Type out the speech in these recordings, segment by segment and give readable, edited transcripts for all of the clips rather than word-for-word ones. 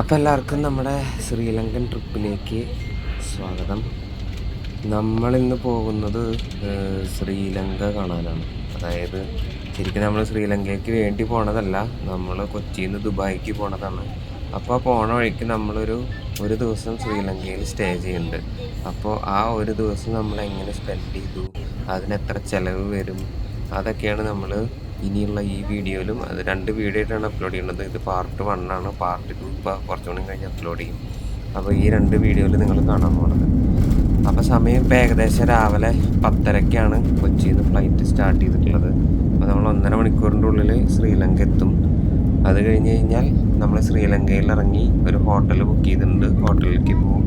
അപ്പോൾ എല്ലാവർക്കും നമ്മുടെ ശ്രീലങ്കൻ ട്രിപ്പിലേക്ക് സ്വാഗതം. നമ്മളിന്ന് പോകുന്നത് ശ്രീലങ്ക കാണാനാണ്. അതായത് ശരിക്കും നമ്മൾ ശ്രീലങ്കയ്ക്ക് വേണ്ടി പോണതല്ല, നമ്മൾ കൊച്ചിയിൽ നിന്ന് ദുബായിക്ക് പോണതാണ്. അപ്പോൾ പോണ വഴിക്ക് ഒരു ദിവസം ശ്രീലങ്കയിൽ സ്റ്റേ ചെയ്യുന്നുണ്ട്. അപ്പോൾ ആ ഒരു ദിവസം നമ്മൾ എങ്ങനെ സ്പെൻഡ് ചെയ്തു, അതിനെത്ര ചിലവ് വരും, അതൊക്കെയാണ് നമ്മൾ ഇനിയുള്ള ഈ വീഡിയോയിലും. അത് 2 വീഡിയോ ആയിട്ടാണ് അപ്ലോഡ് ചെയ്യുന്നത്. ഇത് പാർട്ട് 1 ആണ്. പാർട്ട് 2 ഇപ്പോൾ കുറച്ചുകൂടി കഴിഞ്ഞ് അപ്ലോഡ് ചെയ്യും. അപ്പോൾ ഈ 2 വീഡിയോയിൽ നിങ്ങൾ കാണാൻ പോകുന്നത്. അപ്പോൾ സമയം ഇപ്പോൾ ഏകദേശം രാവിലെ 10:30ക്കാണ് കൊച്ചിയിൽ നിന്ന് ഫ്ലൈറ്റ് സ്റ്റാർട്ട് ചെയ്തിട്ടുള്ളത്. അപ്പോൾ നമ്മൾ 1.5 മണിക്കൂറിൻ്റെ ഉള്ളിൽ ശ്രീലങ്ക എത്തും. അത് കഴിഞ്ഞ് കഴിഞ്ഞാൽ നമ്മൾ ശ്രീലങ്കയിൽ ഇറങ്ങി ഒരു ഹോട്ടൽ ബുക്ക് ചെയ്തിട്ടുണ്ട്, ഹോട്ടലിലേക്ക് പോകും.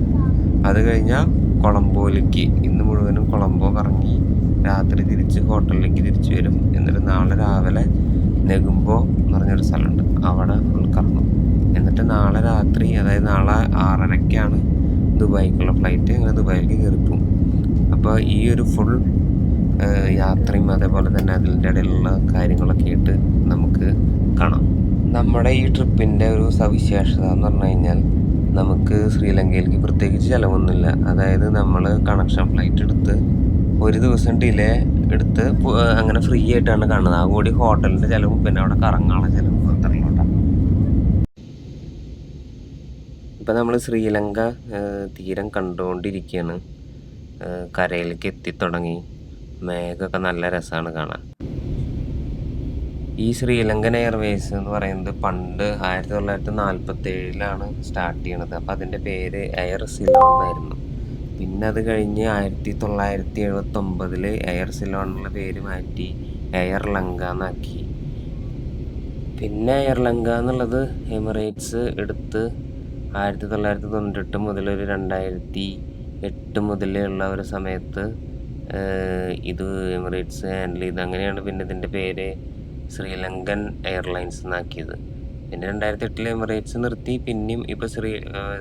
അത് കഴിഞ്ഞാൽ കൊളംബോയിലേക്ക്, ഇന്ന് മുഴുവനും കൊളംബോ കറങ്ങി രാത്രി തിരിച്ച് ഹോട്ടലിലേക്ക് തിരിച്ചു വരും. എന്നിട്ട് നാളെ രാവിലെ നെഗുംബോ എന്ന് പറഞ്ഞൊരു സ്ഥലമുണ്ട്, അവിടെ ഫുൾ കറങ്ങും. എന്നിട്ട് നാളെ രാത്രി, അതായത് നാളെ 6:30ക്കാണ് ദുബായിക്കുള്ള ഫ്ലൈറ്റ്. അങ്ങനെ ദുബായിലേക്ക് കയറിപ്പോവും. അപ്പോൾ ഈ ഒരു ഫുൾ യാത്രയും അതേപോലെ തന്നെ അതിൻ്റെ ഇടയിലുള്ള കാര്യങ്ങളൊക്കെ ആയിട്ട് നമുക്ക് കാണാം. നമ്മുടെ ഈ ട്രിപ്പിൻ്റെ ഒരു സവിശേഷത എന്ന് പറഞ്ഞു കഴിഞ്ഞാൽ, നമുക്ക് ശ്രീലങ്കയിലേക്ക് പ്രത്യേകിച്ച് ചിലവൊന്നുമില്ല. അതായത് നമ്മൾ കണക്ഷൻ ഫ്ലൈറ്റ് എടുത്ത് ഒരു ദിവസം ഡിലേ എടുത്ത് അങ്ങനെ ഫ്രീ ആയിട്ടാണ് കാണുന്നത്. ആ കൂടി ഹോട്ടലിൻ്റെ ചിലവും പിന്നെ അവിടെ കറങ്ങാനുള്ള ചിലവും മാത്രമല്ല. ഇപ്പം നമ്മൾ ശ്രീലങ്ക തീരം കണ്ടുകൊണ്ടിരിക്കുകയാണ്. കരയിലേക്ക് എത്തിത്തുടങ്ങി. മേഘമൊക്കെ നല്ല രസമാണ് കാണാൻ. ഈ ശ്രീലങ്കൻ എയർവേസ് എന്ന് പറയുന്നത് പണ്ട് 1947 സ്റ്റാർട്ട് ചെയ്യണത്. അപ്പം അതിൻ്റെ പേര് എയർ സിലോൺ എന്നായിരുന്നു. പിന്നെ അത് കഴിഞ്ഞ് 1979 എയർ സിലോൺ എന്നുള്ള പേര് മാറ്റി എയർ ലങ്ക എന്നാക്കി. പിന്നെ എയർ ലങ്ക എന്നുള്ളത് എമിറേറ്റ്സ് എടുത്ത് 1998 മുതൽ ഒരു 2008 മുതലുള്ള ഒരു സമയത്ത് ഇത് എമിറേറ്റ്സ് ഹാൻഡിൽ ചെയ്ത്. അങ്ങനെയാണ് പിന്നെ ഇതിൻ്റെ പേര് ശ്രീലങ്കൻ എയർലൈൻസ് എന്നാക്കിയത്. പിന്നെ 2008 എമിറേറ്റ്സ് നിർത്തി. പിന്നെയും ഇപ്പോൾ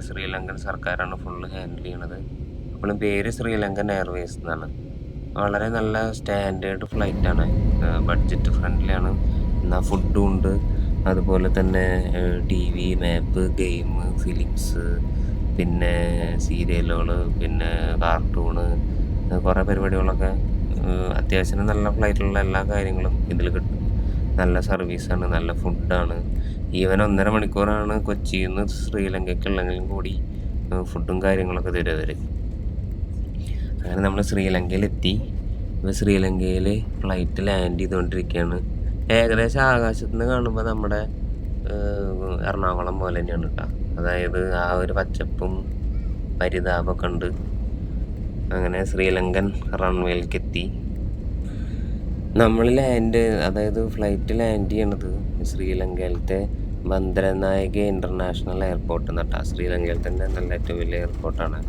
ശ്രീലങ്കൻ സർക്കാരാണ് ഫുള്ള് ഹാൻഡിൽ ചെയ്യണത്. അപ്പോഴും പേര് ശ്രീലങ്കൻ എയർവേസ് എന്നാണ്. വളരെ നല്ല സ്റ്റാൻഡേർഡ് ഫ്ലൈറ്റാണ്, ബഡ്ജറ്റ് ഫ്രണ്ട്ലിയാണ്. എന്നാൽ ഫുഡും ഉണ്ട്, അതുപോലെ തന്നെ TV, മാപ്പ്, ഗെയിം, ഫിലിംസ്, പിന്നെ സീരിയലുകൾ, പിന്നെ കാർട്ടൂണ്, കുറേ പരിപാടികളൊക്കെ അത്യാവശ്യം നല്ല ഫ്ലൈറ്റിലുള്ള എല്ലാ കാര്യങ്ങളും ഇതിൽ കിട്ടും. നല്ല സർവീസാണ്, നല്ല ഫുഡാണ്. ഈവൻ 1.5 മണിക്കൂറാണ് കൊച്ചിയിൽ നിന്ന് ശ്രീലങ്കയ്ക്കുള്ളെങ്കിലും കൂടി ഫുഡും കാര്യങ്ങളൊക്കെ തരും അവർ. അങ്ങനെ നമ്മൾ ശ്രീലങ്കയിലെത്തി. ഇപ്പോൾ ശ്രീലങ്കയിൽ ഫ്ലൈറ്റ് ലാൻഡ് ചെയ്തുകൊണ്ടിരിക്കുകയാണ്. ഏകദേശം ആകാശത്ത് നിന്ന് കാണുമ്പോൾ നമ്മുടെ എറണാകുളം പോലെ തന്നെയാണ് കേട്ടോ. അതായത് ആ ഒരു പച്ചപ്പും പരിതാപമൊക്കെ ഉണ്ട്. അങ്ങനെ ശ്രീലങ്കൻ റൺവേയിലേക്ക് എത്തി. നമ്മൾ അതായത് ഫ്ലൈറ്റ് ലാൻഡ് ചെയ്യണത് ശ്രീലങ്കയിലത്തെ ബന്ദരനായക ഇൻ്റർനാഷണൽ എയർപോർട്ട് എന്നിട്ടാ. ശ്രീലങ്കയിൽ തന്നെ നല്ല ഏറ്റവും വലിയ എയർപോർട്ടാണ്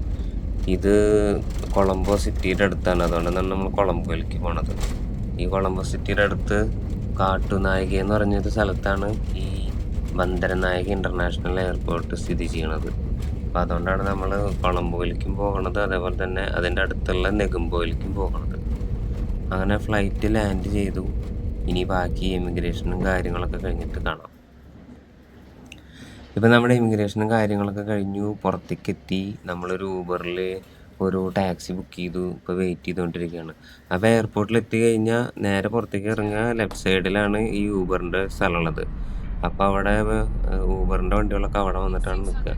ഇത്. കൊളംബോ സിറ്റിയുടെ അടുത്താണ്. അതുകൊണ്ടാണ് നമ്മൾ കൊളംബോയിലേക്ക് പോണത്. ഈ കൊളംബോ സിറ്റിയുടെ അടുത്ത് കാട്ടുനായിക എന്ന് പറഞ്ഞൊരു സ്ഥലത്താണ് ഈ ബന്ദരനായക ഇൻ്റർനാഷണൽ എയർപോർട്ട് സ്ഥിതി ചെയ്യണത്. അപ്പോൾ അതുകൊണ്ടാണ് നമ്മൾ കൊളംബോയിലേക്കും പോകണത്, അതേപോലെ തന്നെ അതിൻ്റെ അടുത്തുള്ള നെഗുംബോയിലേക്കും പോകണത്. അങ്ങനെ ഫ്ലൈറ്റ് ലാൻഡ് ചെയ്തു. ഇനി ബാക്കി ഇമിഗ്രേഷനും കാര്യങ്ങളൊക്കെ കഴിഞ്ഞിട്ട് കാണാം. ഇപ്പം നമ്മുടെ ഇമിഗ്രേഷനും കാര്യങ്ങളൊക്കെ കഴിഞ്ഞു, പുറത്തേക്ക് എത്തി. നമ്മളൊരു ഊബറിൽ ഒരു ടാക്സി ബുക്ക് ചെയ്തു. ഇപ്പോൾ വെയിറ്റ് ചെയ്തുകൊണ്ടിരിക്കുകയാണ്. അപ്പോൾ എയർപോർട്ടിൽ എത്തി കഴിഞ്ഞാൽ നേരെ പുറത്തേക്ക് ഇറങ്ങുക, ലെഫ്റ്റ് സൈഡിലാണ് ഈ ഊബറിൻ്റെ സ്ഥലമുള്ളത്. അപ്പോൾ അവിടെ ഊബറിൻ്റെ വണ്ടികളൊക്കെ അവിടെ വന്നിട്ടാണ് നിൽക്കുക.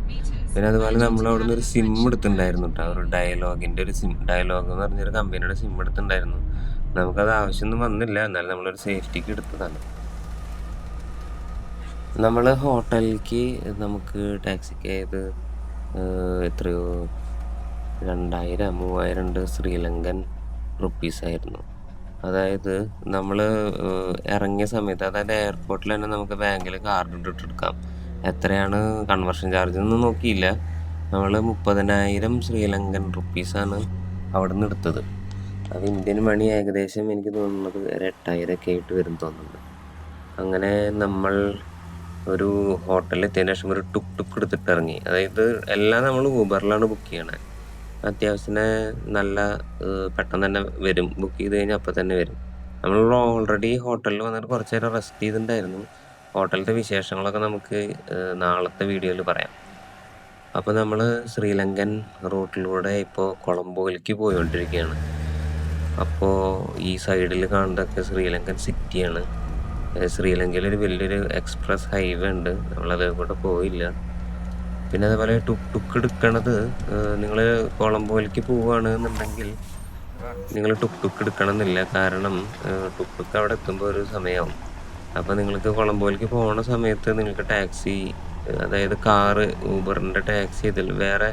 പിന്നെ അതുപോലെ നമ്മൾ അവിടെ നിന്ന് ഒരു സിം എടുത്തിട്ടുണ്ടായിരുന്നു കേട്ടോ. ഒരു ഡയലോഗിൻ്റെ ഒരു സിം, ഡയലോഗ് എന്ന് പറഞ്ഞൊരു കമ്പനിയുടെ സിം എടുത്തിട്ടുണ്ടായിരുന്നു. നമുക്കത് ആവശ്യമൊന്നും വന്നില്ല, എന്നാലും നമ്മളൊരു സേഫ്റ്റിക്ക് എടുത്തതാണ്. നമ്മൾ ഹോട്ടലിലേക്ക് നമുക്ക് ടാക്സിക്ക് ആയത് എത്രയോ 2000-3000 ശ്രീലങ്കൻ റുപ്പീസായിരുന്നു. അതായത് നമ്മൾ ഇറങ്ങിയ സമയത്ത്, അതായത് എയർപോർട്ടിൽ തന്നെ നമുക്ക് ബാങ്കിൽ കാർഡ് ഇട്ടെടുക്കാം. എത്രയാണ് കൺവേർഷൻ ചാർജ് ഒന്നും നോക്കിയില്ല. നമ്മൾ 30,000 ശ്രീലങ്കൻ റുപ്പീസാണ് അവിടെ നിന്ന് എടുത്തത്. അത് ഇന്ത്യൻ മണി ഏകദേശം എനിക്ക് തോന്നുന്നത് 8,000 ആയിട്ട് വരും തോന്നുന്നുണ്ട്. അങ്ങനെ നമ്മൾ ഒരു ഹോട്ടലിൽ എത്തിയതിന് ശേഷം ഒരു ടുക്ക് എടുത്തിട്ട് ഇറങ്ങി. അതായത് എല്ലാം നമ്മൾ ഊബറിലാണ് ബുക്ക് ചെയ്യണത്. അത്യാവശ്യം നല്ല പെട്ടെന്ന് തന്നെ വരും. ബുക്ക് ചെയ്ത് കഴിഞ്ഞാൽ അപ്പം തന്നെ വരും. നമ്മൾ ഓൾറെഡി ഹോട്ടലിൽ വന്നിട്ട് കുറച്ച് നേരം റെസ്റ്റ് ചെയ്തിട്ടുണ്ടായിരുന്നു. ഹോട്ടലിൻ്റെ വിശേഷങ്ങളൊക്കെ നമുക്ക് നാളത്തെ വീഡിയോയിൽ പറയാം. അപ്പോൾ നമ്മൾ ശ്രീലങ്കൻ റൂട്ടിലൂടെ ഇപ്പോൾ കൊളംബോയിലേക്ക് പോയിക്കൊണ്ടിരിക്കുകയാണ്. അപ്പോൾ ഈ സൈഡിൽ കാണുന്നതൊക്കെ ശ്രീലങ്കൻ സിറ്റിയാണ്. ശ്രീലങ്കയിൽ ഒരു വലിയൊരു എക്സ്പ്രസ് ഹൈവേ ഉണ്ട്, നമ്മളത് കൂടെ പോയില്ല. പിന്നെ അതേപോലെ ടുക്ക് എടുക്കണത്, നിങ്ങൾ കൊളംബോയിലേക്ക് പോവുകയാണെന്നുണ്ടെങ്കിൽ നിങ്ങൾ ടുക്ക് എടുക്കണം എന്നില്ല. കാരണം ടുക്ക് അവിടെ എത്തുമ്പോൾ ഒരു സമയമാവും. അപ്പോൾ നിങ്ങൾക്ക് കൊളംബോയിലേക്ക് പോകുന്ന സമയത്ത് നിങ്ങൾക്ക് ടാക്സി, അതായത് കാറ്, ഊബറിൻ്റെ ടാക്സി ഇതിൽ വേറെ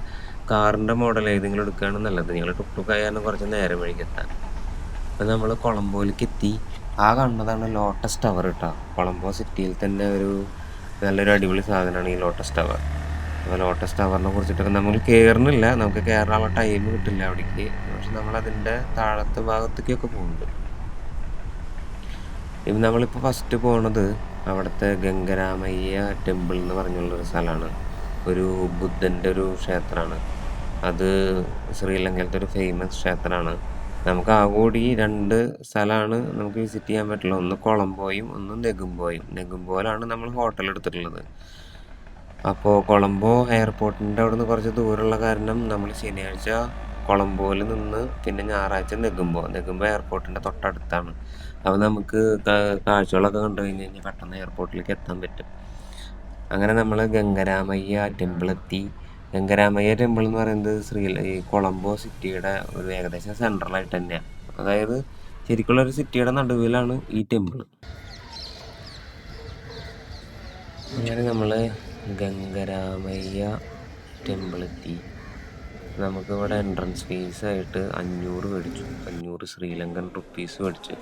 കാറിൻ്റെ മോഡൽ ഏതെങ്കിലും എടുക്കുകയാണ് നല്ലത്. നിങ്ങൾ ടുക്ക് ആയാലും കുറച്ച് നേരം വഴിക്കെത്താൻ. അപ്പം നമ്മൾ കൊളംബോയിലേക്ക് എത്തി. ആ കണ്ടതാണ് ലോട്ടസ് ടവർ കേട്ടോ. കൊളംബോ സിറ്റിയിൽ തന്നെ നല്ലൊരു അടിപൊളി സാധനമാണ് ഈ ലോട്ടസ് ടവർ. അപ്പോൾ ലോട്ടസ് ടവറിനെ കുറിച്ചിട്ടൊക്കെ നമ്മൾ കയറുന്നില്ല, നമുക്ക് കയറാനുള്ള ടൈം കിട്ടില്ല അവിടേക്ക്. പക്ഷെ നമ്മളതിൻ്റെ താഴത്തെ ഭാഗത്തേക്കൊക്കെ പോകുന്നുണ്ട്. ഇപ്പം നമ്മളിപ്പോൾ ഫസ്റ്റ് പോണത് അവിടുത്തെ ഗംഗരാമയ്യ ടെമ്പിൾ എന്ന് പറഞ്ഞുള്ളൊരു സ്ഥലമാണ്. ഒരു ബുദ്ധൻ്റെ ഒരു ക്ഷേത്രമാണ് അത്. ശ്രീലങ്കയിലത്തെ ഒരു ഫേമസ് ക്ഷേത്രമാണ്. നമുക്ക് ആകോടി 2 സ്ഥലമാണ് നമുക്ക് വിസിറ്റ് ചെയ്യാൻ പറ്റുള്ളൂ. ഒന്ന് കൊളംബോയും ഒന്ന് നെഗുംബോയും. നെഗുംബോയിലാണ് നമ്മൾ ഹോട്ടൽ എടുത്തിട്ടുള്ളത്. അപ്പോൾ കൊളംബോ എയർപോർട്ടിൻ്റെ അവിടെ നിന്ന് കുറച്ച് ദൂരമുള്ള കാരണം നമ്മൾ ശനിയാഴ്ച കൊളംബോയിൽ നിന്ന് പിന്നെ ഞായറാഴ്ച നെഗുംബോ എയർപോർട്ടിൻ്റെ തൊട്ടടുത്താണ്. അപ്പോൾ നമുക്ക് കാഴ്ചകളൊക്കെ കണ്ടു കഴിഞ്ഞ് കഴിഞ്ഞാൽ പെട്ടെന്ന് എയർപോർട്ടിലേക്ക് എത്താൻ പറ്റും. അങ്ങനെ നമ്മൾ ഗംഗരാമയ്യ ടെമ്പിൾ എത്തി. ഗംഗരാമയ്യ ടെമ്പിൾ എന്ന് പറയുന്നത് ഈ കൊളംബോ സിറ്റിയുടെ ഒരു ഏകദേശം സെൻട്രലായിട്ട് തന്നെയാണ്. അതായത് ശരിക്കുള്ള ഒരു സിറ്റിയുടെ നടുവിലാണ് ഈ ടെമ്പിൾ. അങ്ങനെ നമ്മൾ ഗംഗരാമയ്യ ടെമ്പിൾ എത്തി. നമുക്കിവിടെ എൻട്രൻസ് ഫീസായിട്ട് 500 മേടിച്ചു. 500 ശ്രീലങ്കൻ റുപ്പീസ് മേടിച്ചു.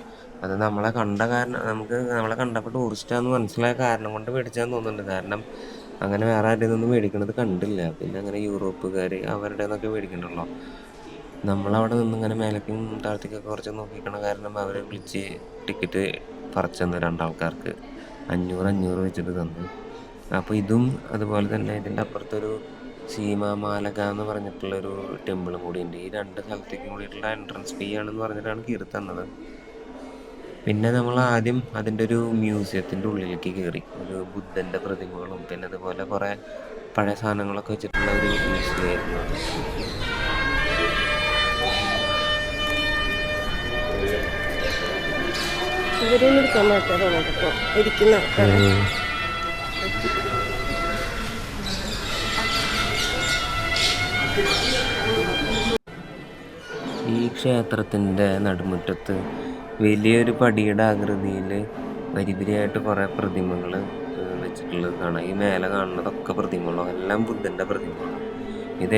അത് നമ്മളെ കണ്ടപ്പോൾ ടൂറിസ്റ്റാന്ന് മനസ്സിലായ കാരണം കൊണ്ട് മേടിച്ചാന്ന് തോന്നുന്നുണ്ട്. കാരണം അങ്ങനെ വേറെ ആരുടെ നിന്നും മേടിക്കണത് കണ്ടില്ല. പിന്നെ അങ്ങനെ യൂറോപ്പുകാർ അവരുടെ നിന്നൊക്കെ മേടിക്കണല്ലോ. നമ്മളവിടെ നിന്ന് ഇങ്ങനെ മേലേക്കും താഴത്തേക്കൊക്കെ കുറച്ച് നോക്കിക്കണ കാരണം അവർ വിളിച്ച് ടിക്കറ്റ് പറിച്ചു തന്നു. 2 ആൾക്കാർക്ക് 500 വെച്ചിട്ട് തന്നു. അപ്പോൾ ഇതും അതുപോലെ തന്നെ ഇതിൻ്റെ അപ്പുറത്തൊരു സീമാമാലക എന്ന് പറഞ്ഞിട്ടുള്ളൊരു ടെമ്പിളും കൂടിയുണ്ട്. ഈ 2 സ്ഥലത്തേക്കും കൂടിയിട്ടുള്ള എൻട്രൻസ് ഫീ ആണെന്ന് പറഞ്ഞിട്ടാണ് കയറി തന്നത്. പിന്നെ നമ്മൾ ആദ്യം അതിൻ്റെ ഒരു മ്യൂസിയത്തിൻ്റെ ഉള്ളിലേക്ക് കയറി. ഒരു ബുദ്ധൻ്റെ പ്രതിമകളും പിന്നെ അതുപോലെ കുറേ പഴയ സാധനങ്ങളൊക്കെ വെച്ചിട്ടുള്ള ഒരു മ്യൂസിയമായിരുന്നു. ഈ ക്ഷേത്രത്തിൻ്റെ നടുമുറ്റത്ത് വലിയൊരു പടിയുടെ ആകൃതിയിൽ വരിവരിയായിട്ട് കുറേ പ്രതിമകൾ വെച്ചിട്ടുള്ളത് കാണാം. ഈ മേലെ കാണുന്നതൊക്കെ പ്രതിമകളോ എല്ലാം ബുദ്ധൻ്റെ പ്രതിമകളാണ്. ഇത്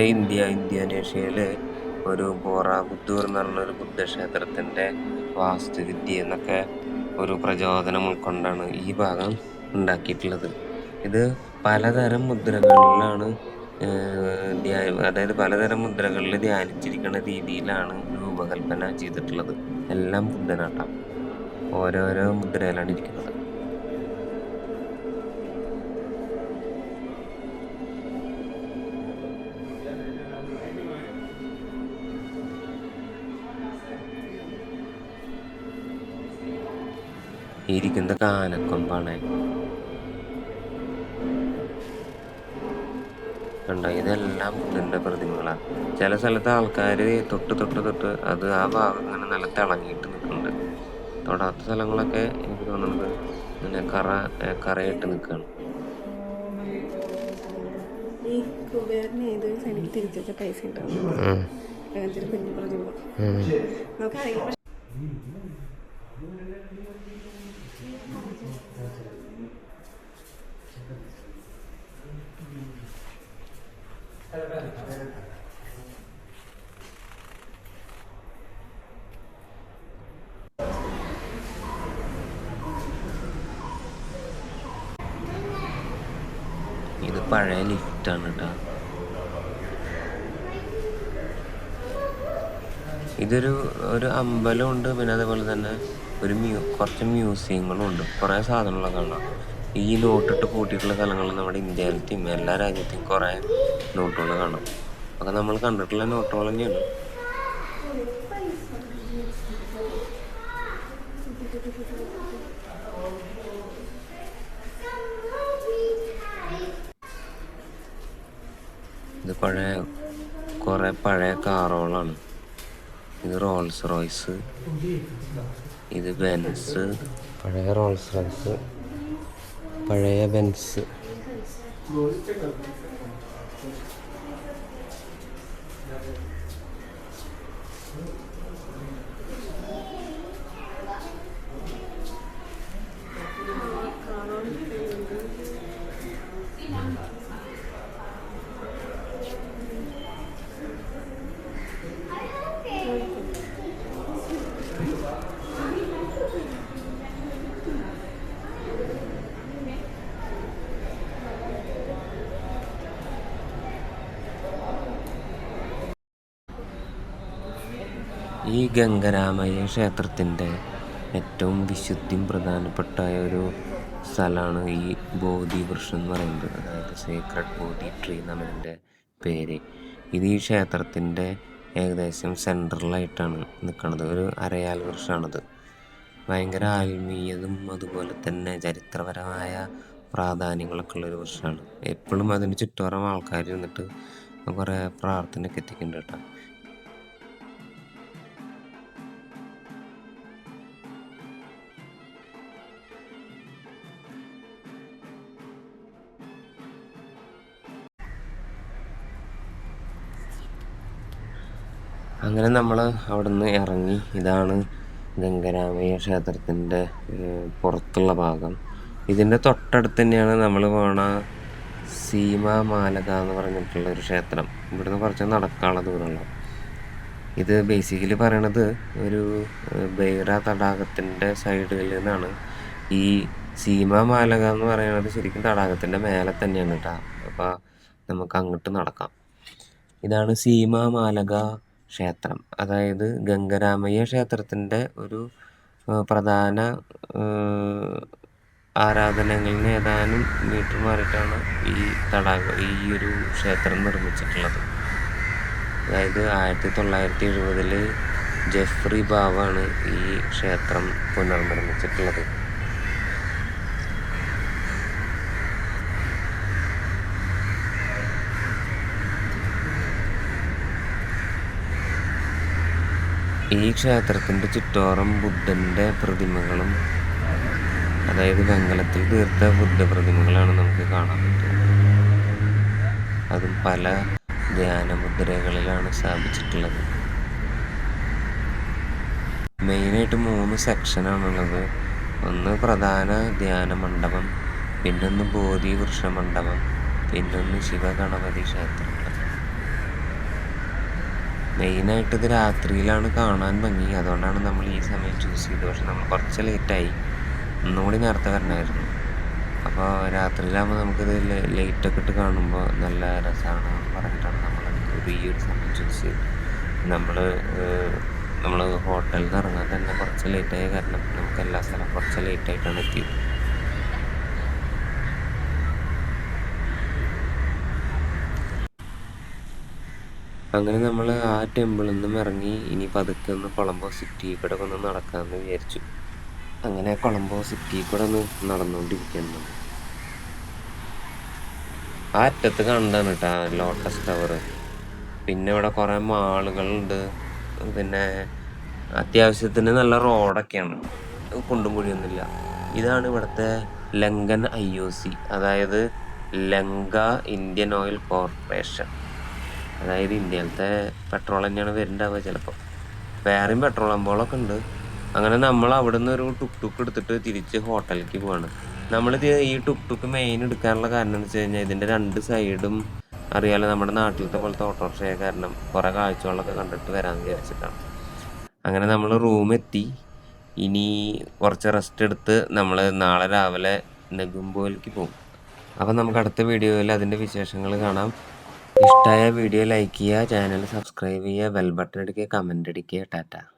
ഇന്തോനേഷ്യയിൽ ഒരു ബോറാബുദ്ധൂർ എന്ന് പറഞ്ഞൊരു ബുദ്ധക്ഷേത്രത്തിൻ്റെ വാസ്തുവിദ്യ എന്നൊക്കെ ഒരു പ്രചോദനം ഉൾക്കൊണ്ടാണ് ഈ ഭാഗം ഉണ്ടാക്കിയിട്ടുള്ളത്. ഇത് പലതരം മുദ്രകളിലാണ് പലതരം മുദ്രകളിൽ ധ്യാനിച്ചിരിക്കുന്ന രീതിയിലാണ് രൂപകൽപ്പന ചെയ്തിട്ടുള്ളത്. എല്ലാം ബുദ്ധനാട്ടം, ഓരോരോ മുദ്രയിലാണ് ഇരിക്കുന്നത്. ഇരിക്കുന്ന കാനക്കൊമ്പാണ് കണ്ടോ. ഇതെല്ലാം ബുദ്ധൻ്റെ പ്രതിമകളാണ്. ചില സ്ഥലത്ത് ആൾക്കാർ തൊട്ട് അത് ആ ഭാഗം ഇങ്ങനെ നല്ല തിളങ്ങിയിട്ട് നിൽക്കുന്നുണ്ട്. തൊടാത്ത സ്ഥലങ്ങളൊക്കെ എനിക്ക് തോന്നുന്നത് ഇങ്ങനെ കറയായിട്ട് നിൽക്കുകയാണ്. ഇത് പഴയ ലിഫ്റ്റാണ് കേട്ടോ. ഇതൊരു അമ്പലമുണ്ട്. പിന്നെ അതേപോലെ തന്നെ കുറച്ച് മ്യൂസിയങ്ങളും ഉണ്ട്. കുറേ സാധനങ്ങളൊക്കെ കാണാം. ഈ നോട്ടിട്ട് കൂട്ടിയിട്ടുള്ള സ്ഥലങ്ങൾ നമ്മുടെ ഇന്ത്യയിലത്തെയും എല്ലാ രാജ്യത്തെയും കുറേ നോട്ടുകൾ കാണാം. അതൊക്കെ നമ്മൾ കണ്ടിട്ടുള്ള നോട്ടുകൾ തന്നെയാണ്. ഇത് കുറേ പഴയ കാറുകളാണ്. ഇത് റോൾസ് റോയ്സ്, ഇത് ബെൻസ്, പഴയ റോൾസ് റോയ്സ്, പഴയ ബെൻസ്. ഈ ഗംഗരാമയ്യ ക്ഷേത്രത്തിൻ്റെ ഏറ്റവും വിശുദ്ധിയും പ്രധാനപ്പെട്ട ഒരു സ്ഥലമാണ് ഈ ബോധി വൃക്ഷം എന്ന് പറയുന്നത്. അതായത് സീക്രട്ട് ബോധി ട്രീ എന്നാണ് ഇതിൻ്റെ പേര്. ഇത് ഈ ക്ഷേത്രത്തിൻ്റെ ഏകദേശം സെൻട്രലായിട്ടാണ് നിൽക്കുന്നത്. ഒരു അരയാൽ വൃക്ഷമാണിത്. ഭയങ്കര ആത്മീയതും അതുപോലെ തന്നെ ചരിത്രപരമായ പ്രാധാന്യങ്ങളൊക്കെ ഉള്ളൊരു വൃക്ഷമാണ്. എപ്പോഴും അതിന് ചുറ്റോറം ആൾക്കാർ ഇരുന്നിട്ട് കുറേ പ്രാർത്ഥനയൊക്കെ എത്തിക്കുന്നുണ്ട് കേട്ടോ. അങ്ങനെ നമ്മൾ അവിടെ നിന്ന് ഇറങ്ങി. ഇതാണ് ഗംഗരാമയ്യ ക്ഷേത്രത്തിൻ്റെ പുറത്തുള്ള ഭാഗം. ഇതിൻ്റെ തൊട്ടടുത്ത് തന്നെയാണ് നമ്മൾ പോണ സീമാമാലക എന്ന് പറഞ്ഞിട്ടുള്ളൊരു ക്ഷേത്രം. ഇവിടുന്ന് കുറച്ച് നടക്കാനുള്ള ദൂരമുള്ള. ഇത് ബേസിക്കലി പറയണത് ഒരു ബൈറ തടാകത്തിൻ്റെ സൈഡിൽ നിന്നാണ്. ഈ സീമാമാലക എന്ന് പറയുന്നത് ശരിക്കും തടാകത്തിൻ്റെ മേലെ തന്നെയാണ് കേട്ടോ. അപ്പോൾ നമുക്ക് അങ്ങോട്ട് നടക്കാം. ഇതാണ് സീമാമാലക ക്ഷേത്രം. അതായത് ഗംഗരാമയ്യ ക്ഷേത്രത്തിൻ്റെ ഒരു പ്രധാന ആരാധനകളിൽ ഏതാനും മീറ്റർ മാറിയിട്ടാണ് ഈ ഒരു ക്ഷേത്രം നിർമ്മിച്ചിട്ടുള്ളത്. അതായത് 1970 ജെഫ്രി ബാവാണ് ഈ ക്ഷേത്രം പുനർനിർമ്മിച്ചിട്ടുള്ളത്. ഈ ക്ഷേത്രത്തിൻ്റെ ചുറ്റോറം ബുദ്ധൻ്റെ പ്രതിമകളും, അതായത് വെങ്കലത്തിൽ തീർത്ത ബുദ്ധ പ്രതിമകളാണ് നമുക്ക് കാണാൻ പറ്റുന്നത്. അതും പല ധ്യാനമുദ്രകളിലാണ് സ്ഥാപിച്ചിട്ടുള്ളത്. മെയിനായിട്ട് 3 സെക്ഷനാണുള്ളത്. ഒന്ന് പ്രധാന ധ്യാന മണ്ഡപം, പിന്നൊന്ന് ബോധി വൃക്ഷ മണ്ഡപം, പിന്നൊന്ന് ശിവഗണപതി ക്ഷേത്രം. മെയിനായിട്ട് ഇത് രാത്രിയിലാണ് കാണാൻ ഭംഗി. അതുകൊണ്ടാണ് നമ്മൾ ഈ സമയം ചൂസ് ചെയ്തത്. പക്ഷെ നമ്മൾ കുറച്ച് ലേറ്റായി. ഒന്നുകൂടി നേരത്തെ വരണമായിരുന്നു. അപ്പോൾ രാത്രിയിലാകുമ്പോൾ നമുക്കിത് ലൈറ്റൊക്കെ ഇട്ട് കാണുമ്പോൾ നല്ല രസമാണ് പറഞ്ഞിട്ടാണ് നമ്മൾ ഈ ഒരു സമയം ചൂസ് ചെയ്തത്. നമ്മൾ ഹോട്ടലിൽ നിന്ന് ഇറങ്ങാൻ തന്നെ കുറച്ച് ലേറ്റായ കാരണം നമുക്ക് എല്ലാ സ്ഥലവും കുറച്ച് ലേറ്റായിട്ടാണ് എത്തിയത്. അങ്ങനെ നമ്മൾ ആ ടെമ്പിളിൽ നിന്നും ഇറങ്ങി ഇനി പതുക്കെ ഒന്ന് കൊളംബോ സിറ്റി കൂടെ ഒന്ന് നടക്കാമെന്ന് വിചാരിച്ചു. അങ്ങനെ കൊളംബോ സിറ്റി കൂടെ ഒന്ന് നടന്നുകൊണ്ടിരിക്കുന്നു. ആ അറ്റത്ത് കണ്ടാണ് കേട്ടോ ലോട്ടസ് ടവർ. പിന്നെ ഇവിടെ കുറേ മാളുകളുണ്ട്. പിന്നെ അത്യാവശ്യത്തിന് നല്ല റോഡൊക്കെയാണ്, കുണ്ടും കുഴിയൊന്നുമില്ല. ഇതാണ് ഇവിടുത്തെ ലങ്കൻ IOC, അതായത് ലങ്ക ഇന്ത്യൻ ഓയിൽ കോർപ്പറേഷൻ. അതായത് ഇന്ത്യയിലത്തെ പെട്രോൾ തന്നെയാണ് വരുന്നുണ്ടാവുക ചിലപ്പോൾ. വേറെയും പെട്രോൾ പമ്പുകളൊക്കെ ഉണ്ട്. അങ്ങനെ നമ്മൾ അവിടെ നിന്ന് ഒരു ടുക്ക് എടുത്തിട്ട് തിരിച്ച് ഹോട്ടലിലേക്ക് പോവാണ്. നമ്മളിത് ഈ ടുക്ക് മെയിൻ എടുക്കാനുള്ള കാരണം എന്ന് വെച്ച് കഴിഞ്ഞാൽ ഇതിൻ്റെ 2 സൈഡും അറിയാലോ, നമ്മുടെ നാട്ടിലത്തെ പോലത്തെ ഓട്ടോറിക്ഷ കാരണം കുറേ കാഴ്ചകളൊക്കെ കണ്ടിട്ട് വരാമെന്ന് വിചാരിച്ചിട്ടാണ്. അങ്ങനെ നമ്മൾ റൂമെത്തി. ഇനി കുറച്ച് റെസ്റ്റ് എടുത്ത് നമ്മൾ നാളെ രാവിലെ നെഗുംബോയിലേക്ക് പോകും. അപ്പം നമുക്ക് അടുത്ത വീഡിയോയിൽ അതിൻ്റെ വിശേഷങ്ങൾ കാണാം. ഇഷ്ടമായ വീഡിയോ ലൈക്ക് ചെയ്യുക, ചാനൽ സബ്സ്ക്രൈബ് ചെയ്യുക, ബെൽ ബട്ടൺ അടിക്കുക, കമൻ്റ് അടിക്കുക. ടാറ്റ.